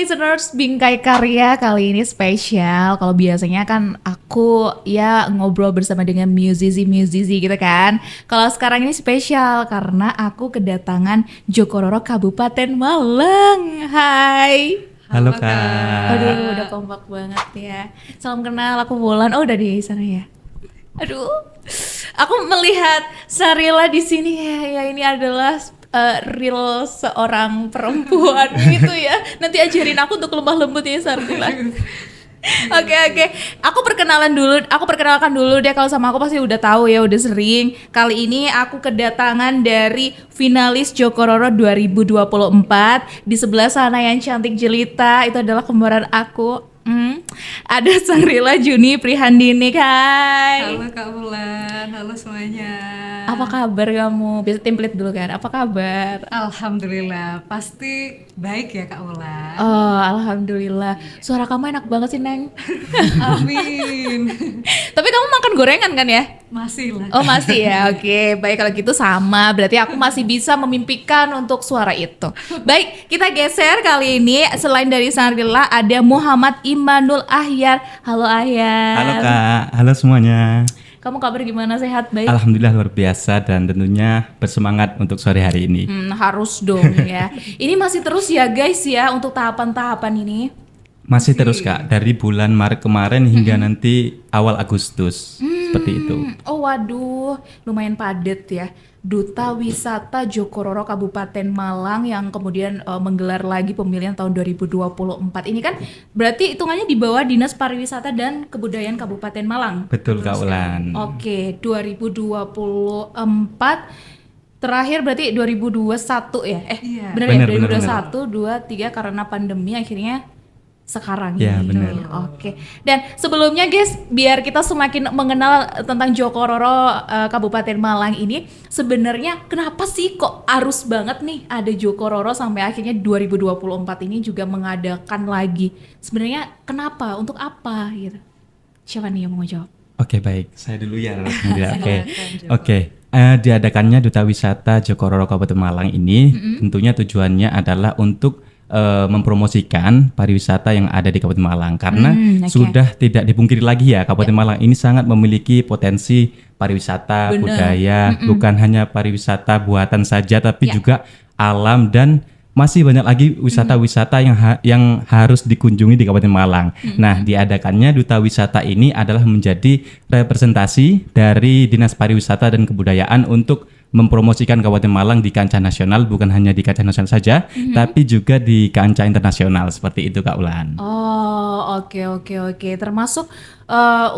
listeners, Bingkai Karya kali ini spesial. Kalau biasanya kan aku ya ngobrol bersama dengan musisi-musisi gitu kan. Kalau sekarang ini spesial karena aku kedatangan Joko Roro Kabupaten Malang. Hai. Halo Kak. Aduh, udah kompak banget ya. Salam kenal, aku Wulan. Oh, udah di sana ya. Aduh, aku melihat Sarila di sini ya. Ini adalah real seorang perempuan gitu ya. Nanti ajarin aku untuk lemah lembut ya Sarila. Oke. Aku perkenalkan dulu deh. Kalau sama aku pasti udah tahu ya, udah sering. Kali ini aku kedatangan dari finalis Joko Roro 2024. Di sebelah sana yang cantik jelita itu adalah kembaran aku. Ada Sarila Juni Prihandini. Hai. Halo Kak Wulan, halo semuanya. Apa kabar kamu? Biasa template dulu kan. Apa kabar? Alhamdulillah, pasti baik ya Kak Wulan. Oh, alhamdulillah. Suara kamu enak banget sih, Neng. Amin. Tapi kamu makan gorengan kan ya? Masih lah. Oh, masih ya. Oke, baik kalau gitu sama. Berarti aku masih bisa memimpikan untuk suara itu. Baik, kita geser kali ini. Selain dari Sarila ada Muhammad Imanul Ahyar. Halo Ahyar. Halo Kak, halo semuanya. Kamu kabar gimana? Sehat? Baik? Alhamdulillah luar biasa dan tentunya bersemangat untuk sore hari ini. Harus dong ya. Ini masih terus ya guys ya untuk tahapan-tahapan ini. Masih terus Kak, dari bulan Maret kemarin hingga nanti awal Agustus. Seperti itu. Oh waduh, lumayan padat ya. Duta Wisata Joko Roro Kabupaten Malang yang kemudian menggelar lagi pemilihan tahun 2024. Ini kan berarti hitungannya di bawah Dinas Pariwisata dan Kebudayaan Kabupaten Malang. Betul Kak Ulan. Oke, 2024 terakhir berarti 2021 ya? Iya. Benar ya? 2021, 2, 3 karena pandemi akhirnya sekarang Ya, ini. benar. Oke. Dan sebelumnya guys, biar kita semakin mengenal tentang Joko Roro Kabupaten Malang ini, sebenarnya kenapa sih kok arus banget nih ada Joko Roro sampai akhirnya 2024 ini juga mengadakan lagi. Sebenarnya kenapa? Untuk apa gitu? Siapa nih yang mau jawab? Oke baik, saya dulu ya. Oke. Diadakannya Duta Wisata Joko Roro Kabupaten Malang ini tentunya tujuannya adalah untuk mempromosikan pariwisata yang ada di Kabupaten Malang karena sudah tidak dipungkiri lagi ya Kabupaten Malang ini sangat memiliki potensi pariwisata budaya, bukan hanya pariwisata buatan saja tapi juga alam dan masih banyak lagi wisata-wisata yang harus dikunjungi di Kabupaten Malang. Nah, diadakannya Duta Wisata ini adalah menjadi representasi dari Dinas Pariwisata dan Kebudayaan untuk mempromosikan Kabupaten Malang di kancah nasional, bukan hanya di kancah nasional saja, tapi juga di kancah internasional seperti itu Kak Ulan. Oh, oke. Termasuk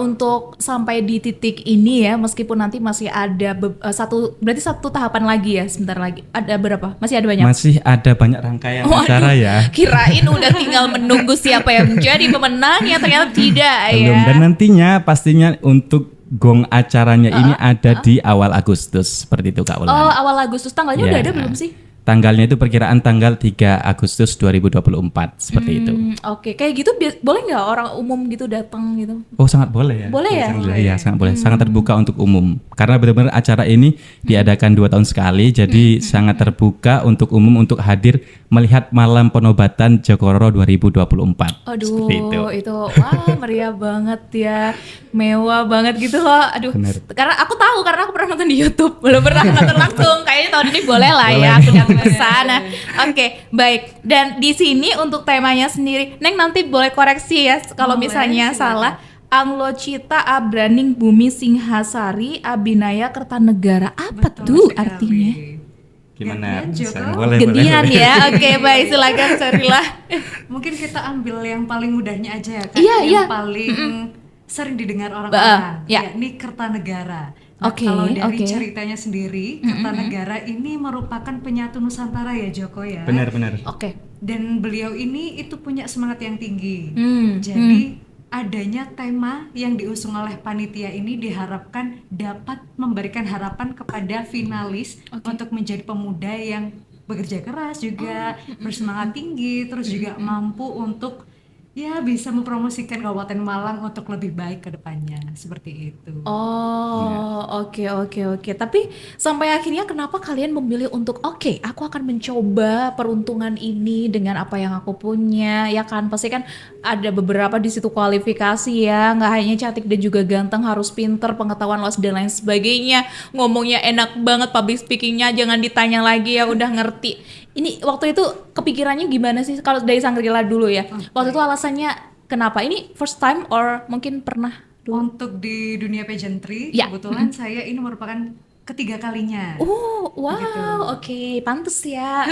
untuk sampai di titik ini ya, meskipun nanti masih ada berarti satu tahapan lagi ya, sebentar lagi. Ada berapa? Masih ada banyak? Masih ada banyak rangkaian acara ya. Kirain udah tinggal menunggu siapa yang menjadi pemenang ya, ternyata tidak Belum. ya. Dan nantinya pastinya untuk gong acaranya ini ada di awal Agustus seperti itu Kak Ulan. Oh, awal Agustus, tanggalnya udah ada belum sih? Tanggalnya itu perkiraan tanggal 3 Agustus 2024 seperti itu. Oke, kayak gitu boleh nggak orang umum gitu datang gitu? Oh sangat boleh ya. Boleh ya? Iya sangat boleh, sangat terbuka untuk umum. Karena benar-benar acara ini diadakan 2 tahun sekali, jadi sangat terbuka untuk umum untuk hadir melihat malam penobatan Joko Roro 2024. Aduh, Seperti itu wah meriah banget ya, mewah banget gitu loh. Aduh, Bener. karena aku pernah nonton di YouTube, belum pernah nonton langsung. Kayaknya tahun ini boleh lah Boleh. ya aku datang ke sana. Oke, baik. Dan di sini untuk temanya sendiri, Neng nanti boleh koreksi ya kalau Boleh, misalnya silakan. salah. Anglocita Abraning Bumi Singhasari Abinaya Kertanegara. Apa Betul tuh sekali. artinya? Gimana? Gantian, Joko? Boleh. Gantian ya. Oke, baik, silakan Sarila. Mungkin kita ambil yang paling mudahnya aja ya Kak. Iya, yang iya. paling sering didengar orang-orang. ya. Yakni Kertanegara. Nah, Oke, kalau dari oke. ceritanya sendiri, Kertanegara ini merupakan penyatu Nusantara ya Joko ya. Benar. Oke. Dan beliau ini itu punya semangat yang tinggi. Hmm, Jadi adanya tema yang diusung oleh panitia ini diharapkan dapat memberikan harapan kepada finalis untuk menjadi pemuda yang bekerja keras juga, bersemangat tinggi, terus juga mampu untuk ya bisa mempromosikan Kabupaten Malang untuk lebih baik ke depannya, seperti itu. Oh, oke oke oke. Tapi sampai akhirnya kenapa kalian memilih untuk oke, aku akan mencoba peruntungan ini dengan apa yang aku punya, ya kan? Pasti kan ada beberapa di situ kualifikasi ya, nggak hanya cantik dan juga ganteng, harus pinter, pengetahuan luas dan lain sebagainya. Ngomongnya enak banget, public speakingnya jangan ditanya lagi ya, udah ngerti. Ini waktu itu kepikirannya gimana sih kalau dari Sangrila dulu ya? Waktu itu alasannya kenapa? Ini first time or mungkin pernah dulu? Untuk di dunia pageantry, Ya. kebetulan saya ini merupakan ketiga kalinya. Oh, wow, Gitu. oke, pantes ya.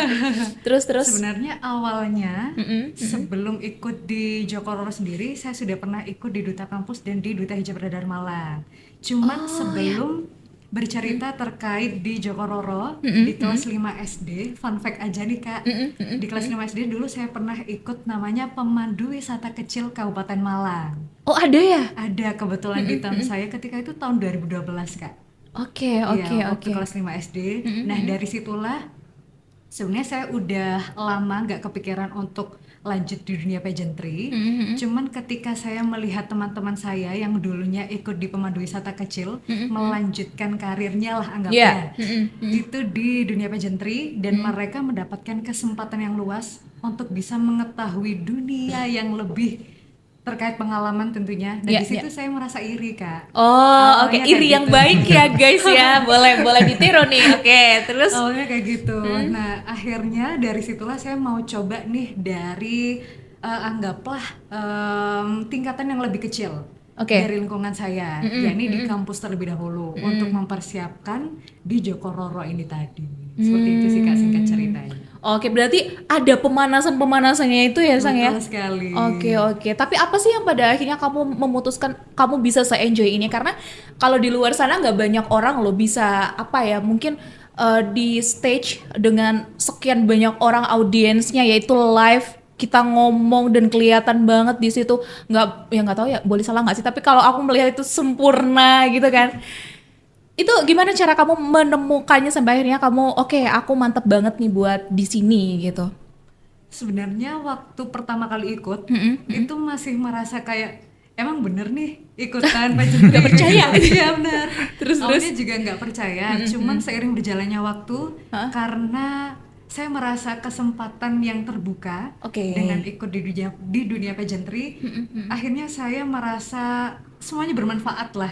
Terus. Sebenarnya awalnya Mm-mm, sebelum ikut di Joko Roro sendiri, saya sudah pernah ikut di Duta Kampus dan di Duta Hijab Radar Malang. Cuman sebelum bercerita terkait di Joko Roro di kelas 5 SD, fun fact aja nih Kak. Di kelas 5 SD dulu saya pernah ikut namanya Pemandu Wisata Kecil Kabupaten Malang. Oh, ada ya? Ada kebetulan di tahun saya ketika itu tahun 2012 Kak. Oke, Iya, oke. waktu kelas 5 SD. Nah, dari situlah sebenarnya saya udah lama nggak kepikiran untuk lanjut di dunia pageantry. Cuman ketika saya melihat teman-teman saya yang dulunya ikut di pemandu wisata kecil melanjutkan karirnya lah anggapnya. Itu di dunia pageantry dan mereka mendapatkan kesempatan yang luas untuk bisa mengetahui dunia yang lebih terkait pengalaman tentunya. Dan Iya, di situ saya merasa iri, Kak. Oh, oke, Awalnya iri kayak yang gitu. baik ya guys ya. Boleh ditiru nih. Oke, terus Awalnya kayak gitu. Nah, akhirnya dari situlah saya mau coba nih dari anggaplah tingkatan yang lebih kecil Oke. dari lingkungan saya, yakni di kampus terlebih dahulu untuk mempersiapkan di Joko Roro ini tadi. Seperti itu sih Kak singkat ceritanya. Oke, berarti ada pemanasan-pemanasannya itu ya, Sang ya? Betul sekali. Oke. Tapi apa sih yang pada akhirnya kamu memutuskan kamu bisa se-enjoy ini? Karena kalau di luar sana nggak banyak orang loh bisa apa ya? Mungkin di stage dengan sekian banyak orang audiensnya yaitu live kita ngomong dan kelihatan banget di situ nggak tahu ya boleh salah nggak sih? Tapi kalau aku melihat itu sempurna gitu kan. Itu gimana cara kamu menemukannya sampai akhirnya kamu oke, aku mantep banget nih buat di sini gitu. Sebenarnya waktu pertama kali ikut itu masih merasa kayak emang bener nih ikutan pageantry. Nggak percaya. Iya benar. Terus. Awalnya juga nggak percaya. Cuman seiring berjalannya waktu karena saya merasa kesempatan yang terbuka Oke. dengan ikut di dunia pageantry, akhirnya saya merasa semuanya bermanfaat lah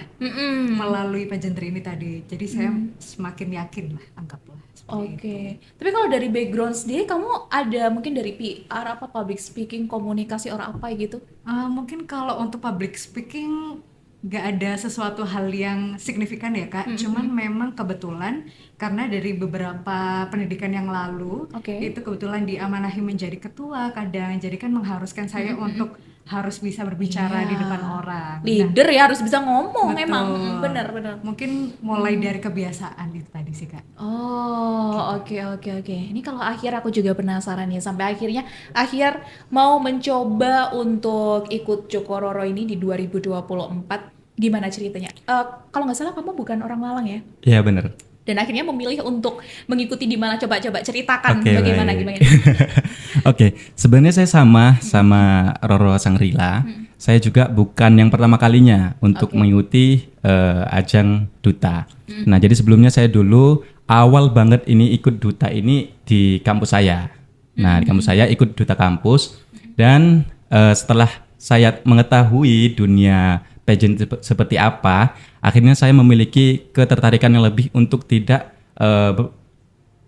melalui pageantry ini tadi. Jadi saya semakin yakin lah anggaplah. Oke. Tapi kalau dari background sendiri kamu ada mungkin dari PR apa public speaking, komunikasi orang apa gitu? Mungkin kalau untuk public speaking nggak ada sesuatu hal yang signifikan ya Kak, cuman memang kebetulan karena dari beberapa pendidikan yang lalu Oke. itu kebetulan diamanahi menjadi ketua kadang, jadi kan mengharuskan saya untuk harus bisa berbicara di depan orang. Leader ya harus bisa ngomong Betul. emang. Bener. Mungkin mulai dari kebiasaan itu tadi sih Kak. Oh, oke. Ini kalau akhir aku juga penasaran ya sampai akhirnya mau mencoba untuk ikut Joko Roro ini di 2024. Gimana ceritanya? Kalau nggak salah kamu bukan orang Malang ya? Iya benar. Dan akhirnya memilih untuk mengikuti di mana, coba ceritakan Oke, bagaimana. Oke, sebenarnya saya sama Roro Sangrila. Saya juga bukan yang pertama kalinya untuk mengikuti ajang duta. Nah, jadi sebelumnya saya dulu awal banget ini ikut duta ini di kampus saya. Nah, di kampus saya ikut duta kampus dan setelah saya mengetahui dunia pageant seperti apa, akhirnya saya memiliki ketertarikan yang lebih untuk tidak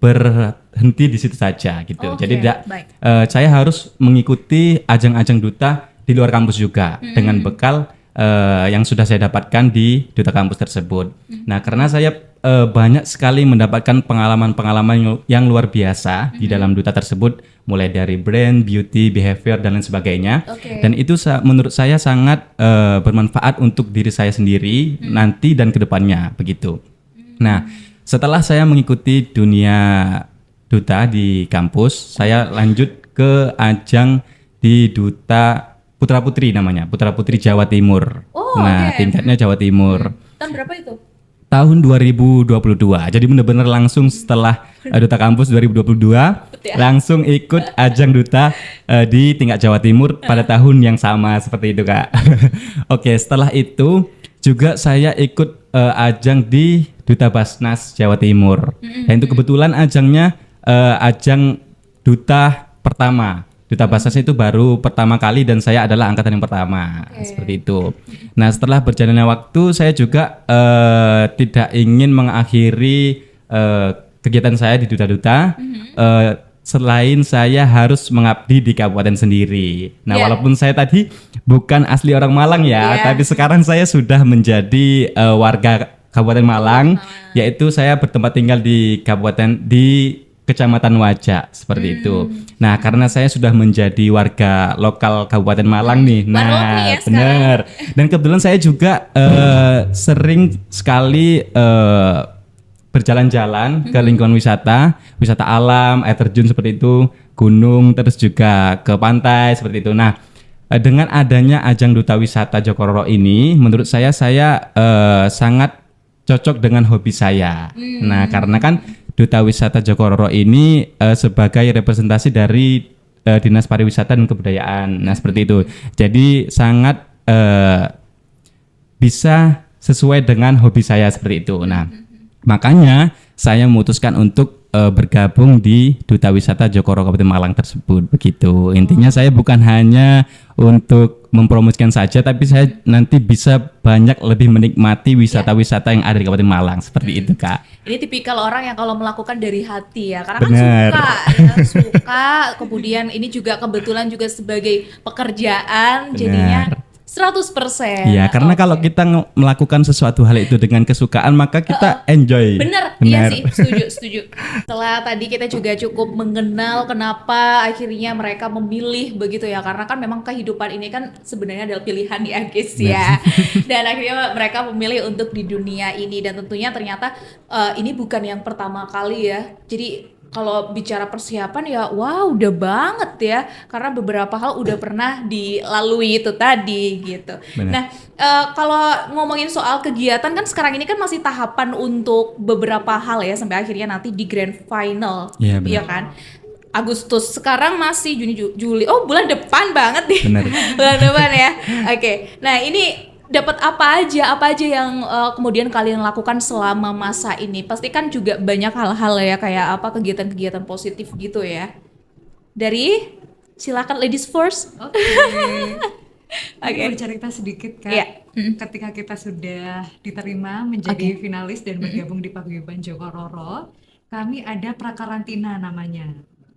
berhenti di situ saja gitu. Oke, Jadi tidak baik. saya harus mengikuti ajang-ajang duta di luar kampus juga dengan bekal yang sudah saya dapatkan di duta kampus tersebut. Nah, karena saya banyak sekali mendapatkan pengalaman-pengalaman yang luar biasa di dalam duta tersebut, mulai dari brand, beauty, behavior dan lain sebagainya. Oke. Dan itu menurut saya sangat bermanfaat untuk diri saya sendiri nanti dan kedepannya begitu. Nah, setelah saya mengikuti dunia duta di kampus, saya lanjut ke ajang di duta Putra Putri namanya, Putra Putri Jawa Timur. Oh, nah, oke. tingkatnya Jawa Timur. Tahun berapa itu? Tahun 2022. Jadi benar-benar langsung setelah duta kampus 2022 ya. langsung ikut ajang duta di tingkat Jawa Timur pada tahun yang sama seperti itu Kak. Oke, setelah itu juga saya ikut ajang di Duta Basnas Jawa Timur. Dan itu kebetulan ajangnya ajang duta pertama. Duta Basnas itu baru pertama kali dan saya adalah angkatan yang pertama. Seperti itu. Nah, setelah berjalannya waktu saya juga tidak ingin mengakhiri kegiatan saya di duta-duta. Selain saya harus mengabdi di kabupaten sendiri. Nah, walaupun saya tadi bukan asli orang Malang ya, tapi sekarang saya sudah menjadi warga Kabupaten Malang, yaitu saya bertempat tinggal di Kecamatan Wajak seperti itu. Nah, karena saya sudah menjadi warga lokal Kabupaten Malang nih. Nah, benar. Dan kebetulan saya juga sering sekali berjalan-jalan ke lingkungan wisata alam, air terjun seperti itu, gunung, terus juga ke pantai seperti itu. Nah, dengan adanya ajang duta wisata Joko Roro ini, menurut saya sangat cocok dengan hobi saya. Nah, karena kan duta wisata Joko Roro ini sebagai representasi dari Dinas Pariwisata dan Kebudayaan. Nah, seperti itu. Jadi sangat bisa sesuai dengan hobi saya seperti itu. Nah, makanya saya memutuskan untuk bergabung di Duta Wisata Joko Roro Kabupaten Malang tersebut. Begitu. Intinya saya bukan hanya untuk mempromosikan saja, tapi saya nanti bisa banyak lebih menikmati wisata-wisata yang ada di Kabupaten Malang. Seperti itu, Kak. Ini tipikal orang yang kalau melakukan dari hati ya, karena Bener. kan suka, kemudian ini juga kebetulan juga sebagai pekerjaan, jadinya 100%. Iya, karena kalau kita melakukan sesuatu hal itu dengan kesukaan, maka kita enjoy. Bener, iya sih, setuju. Setelah tadi kita juga cukup mengenal kenapa akhirnya mereka memilih begitu ya, karena kan memang kehidupan ini kan sebenarnya adalah pilihan ya guys ya. Dan akhirnya mereka memilih untuk di dunia ini, dan tentunya ternyata ini bukan yang pertama kali ya. Jadi kalau bicara persiapan ya, wow, udah banget ya, karena beberapa hal udah pernah dilalui itu tadi gitu. Bener. Nah, kalau ngomongin soal kegiatan kan sekarang ini kan masih tahapan untuk beberapa hal ya, sampai akhirnya nanti di grand final, Iya, bener. ya kan? Agustus, sekarang masih Juni, Juli, oh bulan depan banget nih. Bener. Bulan depan ya. Oke, nah ini dapat apa aja yang kemudian kalian lakukan selama masa ini? Pasti kan juga banyak hal-hal ya, kayak apa kegiatan-kegiatan positif gitu ya. Dari silakan ladies first. Oke. Oke. Bercerita sedikit Kak. Iya. Ketika kita sudah diterima menjadi finalis dan bergabung di Paguyuban Joko Roro, kami ada prakarantina namanya.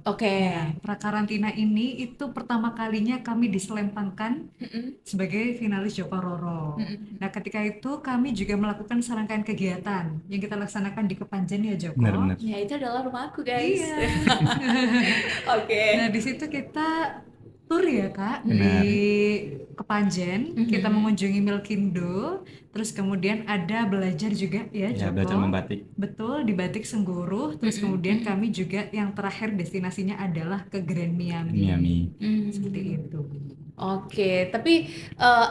Oke. Prakarantina ini itu pertama kalinya kami diselempangkan sebagai finalis Joko Roro. Nah, ketika itu kami juga melakukan serangkaian kegiatan yang kita laksanakan di Kepanjen ya Joko. Benar-benar. Ya itu adalah rumahku guys. Iya. Oke. Nah, di situ kita tur ya Kak, Benar. di Kepanjen, kita mengunjungi Milkindo, terus kemudian ada belajar juga ya Ya, Joko. belajar membatik. Betul, di Batik Sengguruh, terus kemudian kami juga yang terakhir destinasinya adalah ke Grand Miami. Seperti itu. Oke, tapi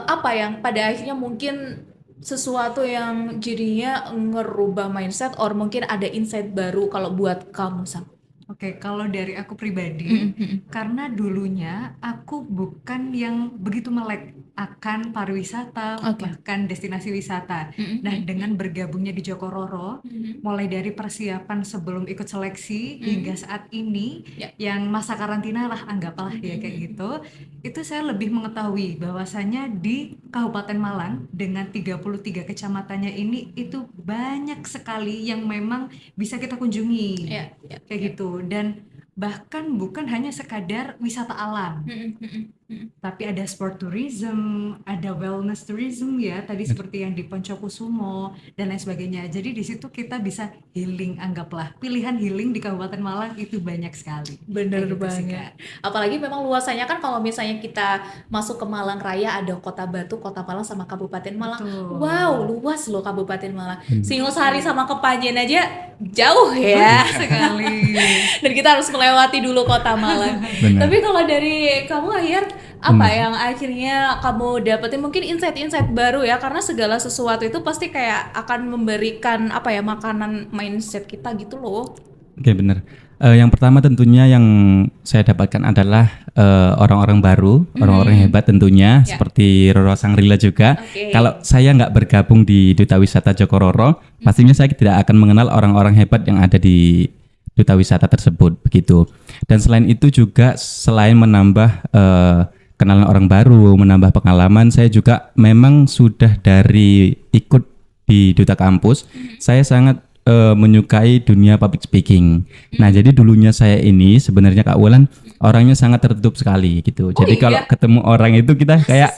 apa yang pada akhirnya mungkin sesuatu yang jadinya ngerubah mindset, or mungkin ada insight baru kalau buat kamu Sam? Oke, kalau dari aku pribadi, karena dulunya aku bukan yang begitu melek akan pariwisata, bahkan destinasi wisata. Nah, dengan bergabungnya di Joko Roro, mulai dari persiapan sebelum ikut seleksi hingga saat ini, yang masa karantina lah, anggaplah ya kayak gitu, itu saya lebih mengetahui bahwasanya di Kabupaten Malang dengan 33 kecamatannya ini itu banyak sekali yang memang bisa kita kunjungi. Kayak gitu. Dan bahkan bukan hanya sekadar wisata alam, tapi ada sport tourism, ada wellness tourism ya, tadi seperti yang di Poncokusumo dan lain sebagainya. Jadi di situ kita bisa healing, anggaplah pilihan healing di Kabupaten Malang itu banyak sekali. Bener Kayak gitu sih, banget. Kak. Apalagi memang luasannya kan, kalau misalnya kita masuk ke Malang Raya ada Kota Batu, Kota Malang sama Kabupaten Malang. Betul. Wow, luas loh Kabupaten Malang. Singosari sama Kepanjen aja jauh ya. Sekali. Dan kita harus melewati dulu Kota Malang. Benar. Tapi kalau dari kamu Ahyar, apa yang akhirnya kamu dapetin, mungkin insight-insight baru ya, karena segala sesuatu itu pasti kayak akan memberikan apa ya, makanan mindset kita gitu loh. Oke, benar. Yang pertama tentunya yang saya dapatkan adalah orang-orang baru, orang-orang hebat tentunya, Ya. seperti Roro Sangrila juga. Oke. Kalau saya nggak bergabung di Duta Wisata Joko Roro, pastinya saya tidak akan mengenal orang-orang hebat yang ada di Duta Wisata tersebut, begitu. Dan selain itu juga selain menambah kenalan orang baru, menambah pengalaman, saya juga memang sudah dari ikut di Duta Kampus, saya sangat menyukai dunia public speaking. Nah, jadi dulunya saya ini sebenarnya Kak Wulan orangnya sangat tertutup sekali gitu. Jadi iya? kalau ketemu orang itu kita kayak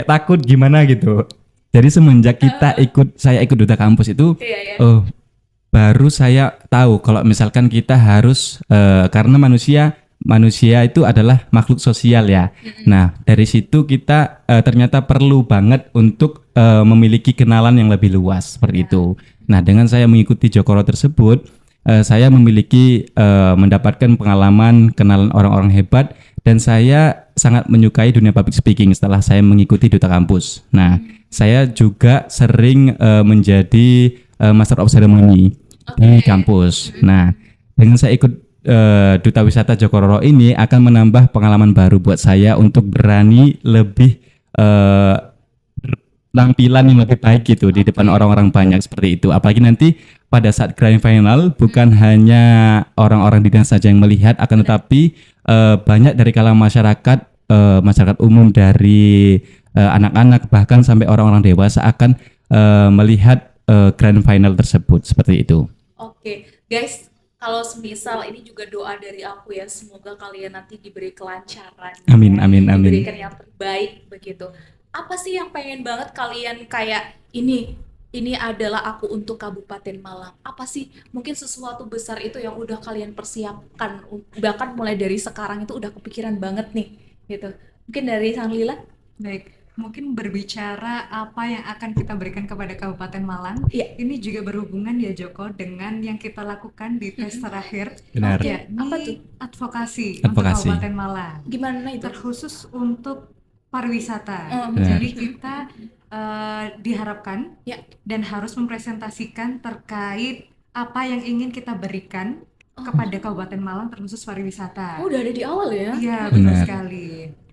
takut gimana gitu. Jadi semenjak saya ikut Duta Kampus itu, Iya, iya. baru saya tahu kalau misalkan kita harus karena manusia itu adalah makhluk sosial ya. Nah, dari situ kita ternyata perlu banget untuk memiliki kenalan yang lebih luas seperti itu. Nah, dengan saya mengikuti Jokoro tersebut, saya memiliki mendapatkan pengalaman kenalan orang-orang hebat dan saya sangat menyukai dunia public speaking setelah saya mengikuti Duta Kampus. Nah, saya juga sering menjadi Master of Ceremony di kampus. Nah, dengan saya ikut Duta Wisata Joko Roro ini akan menambah pengalaman baru buat saya untuk berani lebih tampilan yang lebih baik gitu di depan orang-orang banyak seperti itu. Apalagi nanti pada saat grand final bukan hanya orang-orang di dinas saja yang melihat, akan tetapi banyak dari kalangan masyarakat, masyarakat umum dari anak-anak bahkan sampai orang-orang dewasa akan melihat grand final tersebut seperti itu. Oke, guys, kalau semisal ini juga doa dari aku ya, semoga kalian nanti diberi kelancaran. Amin, amin, amin. Diberikan yang terbaik begitu. Apa sih yang pengen banget kalian kayak ini adalah aku untuk Kabupaten Malang. Apa sih mungkin sesuatu besar itu yang udah kalian persiapkan, bahkan mulai dari sekarang itu udah kepikiran banget nih gitu. Mungkin dari Sang Lila? Baik, mungkin berbicara apa yang akan kita berikan kepada Kabupaten Malang. Iya. Ini juga berhubungan ya Joko dengan yang kita lakukan di tes terakhir. Benar. Yakni Apa tuh? advokasi untuk Advokasi. Kabupaten Malang. Gimana itu? Terkhusus untuk pariwisata. Benar. Jadi kita diharapkan Ya. dan harus mempresentasikan terkait apa yang ingin kita berikan kepada Kabupaten Malang terkhusus pariwisata. Oh, udah ada di awal ya? Iya, betul Benar. sekali.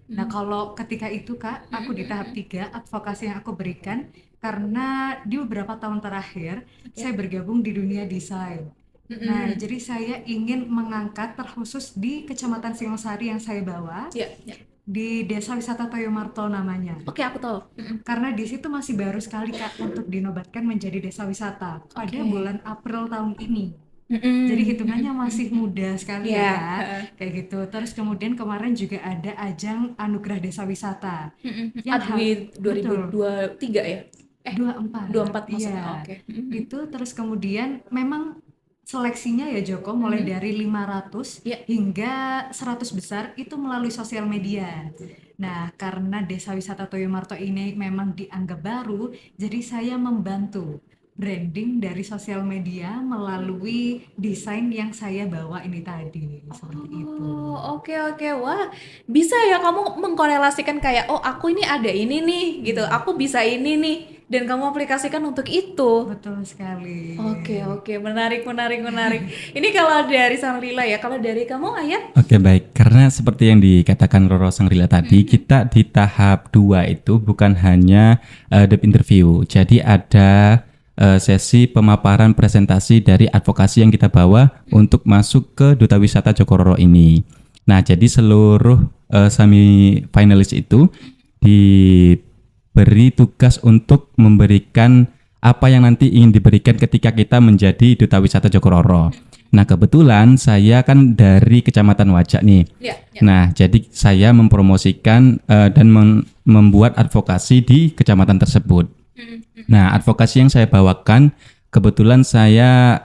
Nah, kalau ketika itu Kak, aku di tahap 3 advokasi yang aku berikan karena di beberapa tahun terakhir saya bergabung di dunia desain. Nah, jadi saya ingin mengangkat terkhusus di Kecamatan Singosari yang saya bawa, Iya, ya. di Desa Wisata Toyomarto namanya. Oke, aku tahu. Karena di situ masih baru sekali Kak untuk dinobatkan menjadi desa wisata pada Oke. bulan April tahun ini. Mm-mm. Jadi hitungannya masih muda sekali Iya. ya Kak. Kayak gitu. Terus kemudian kemarin juga ada ajang Anugerah Desa Wisata. Yang Adwi betul. 2023 ya? 24. 24 maksudnya. Iya. Oke. Itu terus kemudian memang seleksinya ya Joko mulai dari 500 Iya. hingga 100 besar itu melalui sosial media. Nah, karena Desa Wisata Toyomarto ini memang dianggap baru, jadi saya membantu branding dari sosial media melalui desain yang saya bawa ini tadi. Seperti itu. Oh, oke oke. Wah, bisa ya kamu mengkorelasikan kayak, oh aku ini ada ini nih gitu. Aku bisa ini nih dan kamu aplikasikan untuk itu. Betul sekali. Oke, menarik. Ini kalau dari Sang Lila ya, kalau dari kamu Ayat? Oke, baik. Karena seperti yang dikatakan Roro Sangrila tadi, kita di tahap 2 itu bukan hanya deep interview. Jadi ada sesi pemaparan presentasi dari advokasi yang kita bawa untuk masuk ke Duta Wisata Joko Roro ini. Nah, jadi seluruh semi-finalis itu diberi tugas untuk memberikan apa yang nanti ingin diberikan ketika kita menjadi Duta Wisata Joko Roro. Nah, kebetulan saya kan dari Kecamatan Wajak nih. Ya. Nah, jadi saya mempromosikan dan membuat advokasi di kecamatan tersebut. Nah, advokasi yang saya bawakan kebetulan saya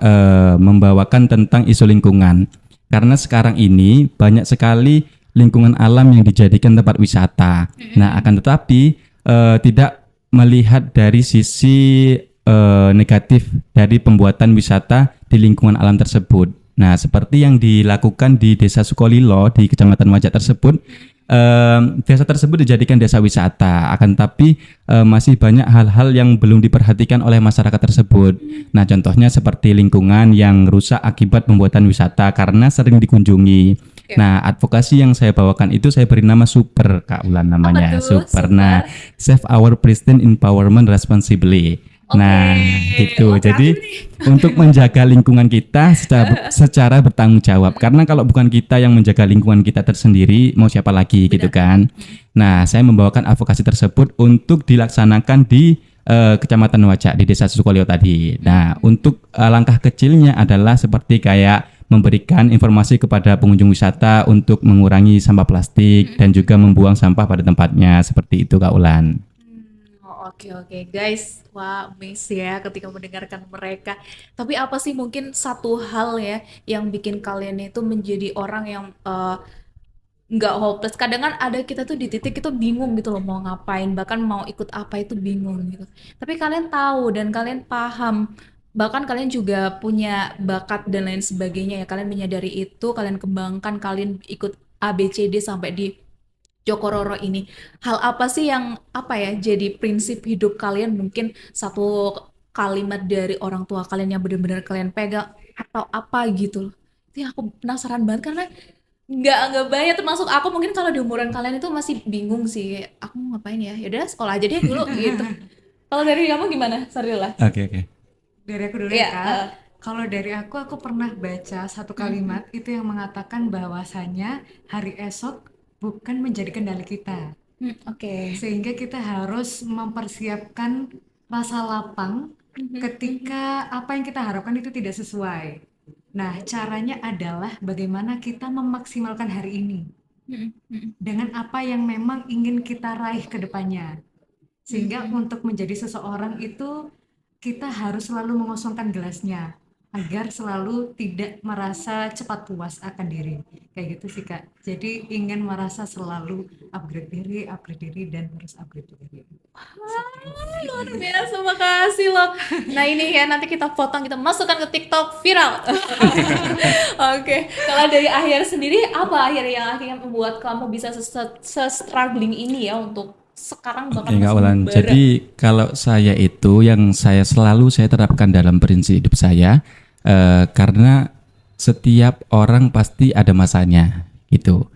membawakan tentang isu lingkungan. Karena sekarang ini banyak sekali lingkungan alam yang dijadikan tempat wisata. Nah, akan tetapi tidak melihat dari sisi negatif dari pembuatan wisata di lingkungan alam tersebut. Nah, seperti yang dilakukan di Desa Sukolilo di Kecamatan Wajak tersebut, desa tersebut dijadikan desa wisata, akan tapi masih banyak hal-hal yang belum diperhatikan oleh masyarakat tersebut. Nah, contohnya seperti lingkungan yang rusak akibat pembuatan wisata karena sering dikunjungi. Nah, advokasi yang saya bawakan itu saya beri nama Super, Kak Ulan namanya. Apa tuh, Super. Super? Nah, Save Our Pristine Empowerment Responsibly. Nah, gitu. Oh, Jadi keren nih. untuk menjaga lingkungan kita secara bertanggung jawab. Karena kalau bukan kita yang menjaga lingkungan kita tersendiri, mau siapa lagi gitu kan? Nah, saya membawakan advokasi tersebut untuk dilaksanakan di Kecamatan Wajak di Desa Sukolilo tadi. Nah, untuk langkah kecilnya adalah seperti kayak memberikan informasi kepada pengunjung wisata untuk mengurangi sampah plastik dan juga membuang sampah pada tempatnya, seperti itu Kak Ulan. Oke guys, wah miss ya ketika mendengarkan mereka. Tapi apa sih mungkin satu hal ya yang bikin kalian itu menjadi orang yang nggak hopeless? Kadang kan ada kita tuh di titik itu bingung gitu loh mau ngapain, bahkan mau ikut apa itu bingung gitu. Tapi kalian tahu dan kalian paham, bahkan kalian juga punya bakat dan lain sebagainya ya. Kalian menyadari itu, kalian kembangkan, kalian ikut A B C D sampai di Jokororo ini. Hal apa sih yang apa ya jadi prinsip hidup kalian, mungkin satu kalimat dari orang tua kalian yang benar-benar kalian pegang atau apa gitu loh. Itu yang aku penasaran banget karena nggak banyak, termasuk aku mungkin kalau di umuran kalian itu masih bingung sih aku mau ngapain ya. Yaudah sekolah aja deh dulu gitu. Kalau dari kamu gimana, Sarila? Oke. Dari aku dulu Iya, ya Kak. Kalau dari aku pernah baca satu kalimat itu yang mengatakan bahwasanya hari esok bukan menjadi kendali kita. Oke. Sehingga kita harus mempersiapkan rasa lapang ketika apa yang kita harapkan itu tidak sesuai. Nah, caranya adalah bagaimana kita memaksimalkan hari ini dengan apa yang memang ingin kita raih ke depannya. Sehingga untuk menjadi seseorang itu kita harus selalu mengosongkan gelasnya agar selalu tidak merasa cepat puas akan diri. Kayak gitu sih Kak. Jadi ingin merasa selalu upgrade diri dan terus upgrade diri. Luar biasa, makasih loh. Nah ini ya nanti kita potong, kita masukkan ke TikTok viral. Oke, kalau dari Ahyar sendiri apa Ahyar yang akhirnya membuat kamu bisa se-struggling ini ya untuk sekarang bahkan Oke, Kak masuk Ulan. bara? Jadi kalau saya itu yang saya selalu saya terapkan dalam prinsip hidup saya, karena setiap orang pasti ada masanya gitu.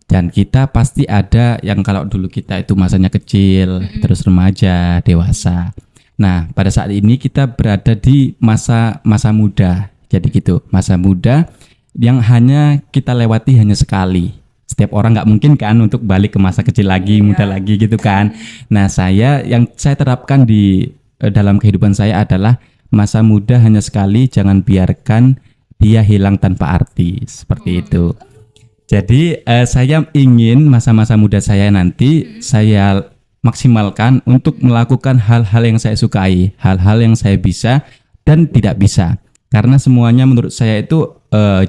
Dan kita pasti ada yang kalau dulu kita itu masanya kecil, terus remaja, dewasa. Nah, pada saat ini kita berada di masa muda. Jadi gitu, masa muda yang hanya kita lewati hanya sekali. Setiap orang nggak mungkin kan untuk balik ke masa kecil lagi, muda lagi gitu kan. Nah, yang saya terapkan di dalam kehidupan saya adalah masa muda hanya sekali, jangan biarkan dia hilang tanpa arti, seperti itu. Jadi saya ingin masa-masa muda saya nanti saya maksimalkan untuk melakukan hal-hal yang saya sukai, hal-hal yang saya bisa dan tidak bisa. Karena semuanya menurut saya itu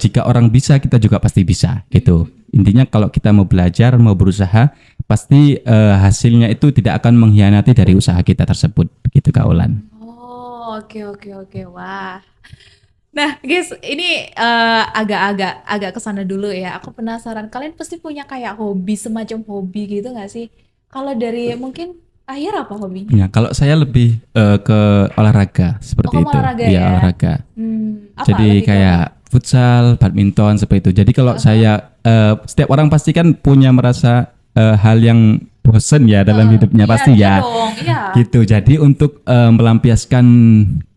jika orang bisa, kita juga pasti bisa gitu. Intinya kalau kita mau belajar, mau berusaha, pasti hasilnya itu tidak akan mengkhianati dari usaha kita tersebut, begitu Kak Ulan. Oh, oke. Wah. Nah, guys, ini agak kesana dulu ya. Aku penasaran, kalian pasti punya kayak hobi, semacam hobi gitu nggak sih? Kalau dari mungkin Ahyar apa hobinya? Ya, kalau saya lebih ke olahraga seperti kamu itu. olahraga Iya, ya? olahraga. Apa Jadi lebih ke kayak futsal, badminton seperti itu. Jadi kalau saya setiap orang pasti kan punya merasa hal yang bosen ya dalam hidupnya Iya, pasti iya ya. dong, iya. Gitu. Jadi untuk melampiaskan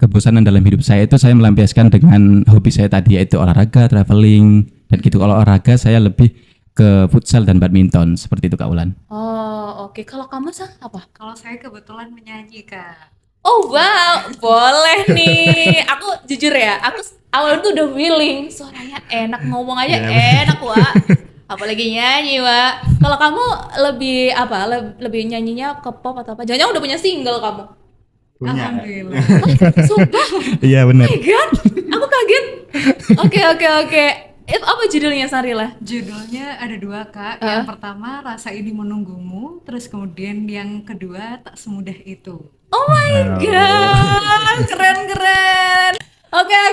kebosanan dalam hidup saya itu saya melampiaskan dengan hobi saya tadi yaitu olahraga, traveling dan gitu. Kalau olahraga saya lebih ke futsal dan badminton seperti itu Kak Ulan. Oh, oke. Kalau kamu apa? Kalau saya kebetulan menyanyi Kak. Oh wow, boleh nih. Aku jujur ya, aku awal tuh udah feeling suaranya enak, ngomong aja enak Wak. Apalagi nyanyi Wak. Kalau kamu lebih apa? Lebih nyanyinya ke pop atau apa? Jangan-jangan udah punya single kamu? Punya. Alhamdulillah. Sumpah, Iya benar. my God, aku kaget. Oke. Apa judulnya Sarila? Judulnya ada dua Kak. Yang pertama Rasa Ini Menunggumu, terus kemudian yang kedua Tak Semudah Itu. Oh my God, keren. Oke.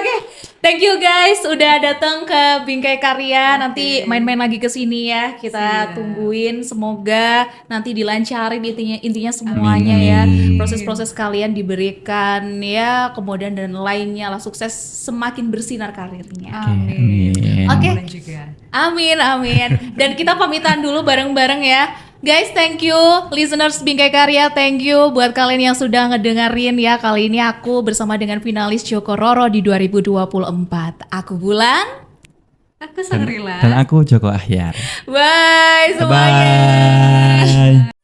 Thank you guys udah datang ke Bingkai Karya. Nanti main-main lagi ke sini ya. Kita tungguin, semoga nanti dilancarin intinya semuanya ya. Proses-proses kalian diberikan ya, kemudian dan lainnya lah, sukses, semakin bersinar karirnya. Amin. Oke. Dan juga Amin. Dan kita pamitan dulu bareng-bareng ya. Guys, thank you. Listeners Bingkai Karya, thank you buat kalian yang sudah ngedengerin ya. Kali ini aku bersama dengan finalis Joko Roro di 2024. Aku Bulan. aku Sangrila. Dan aku Joko Ahyar. Bye semuanya. Bye.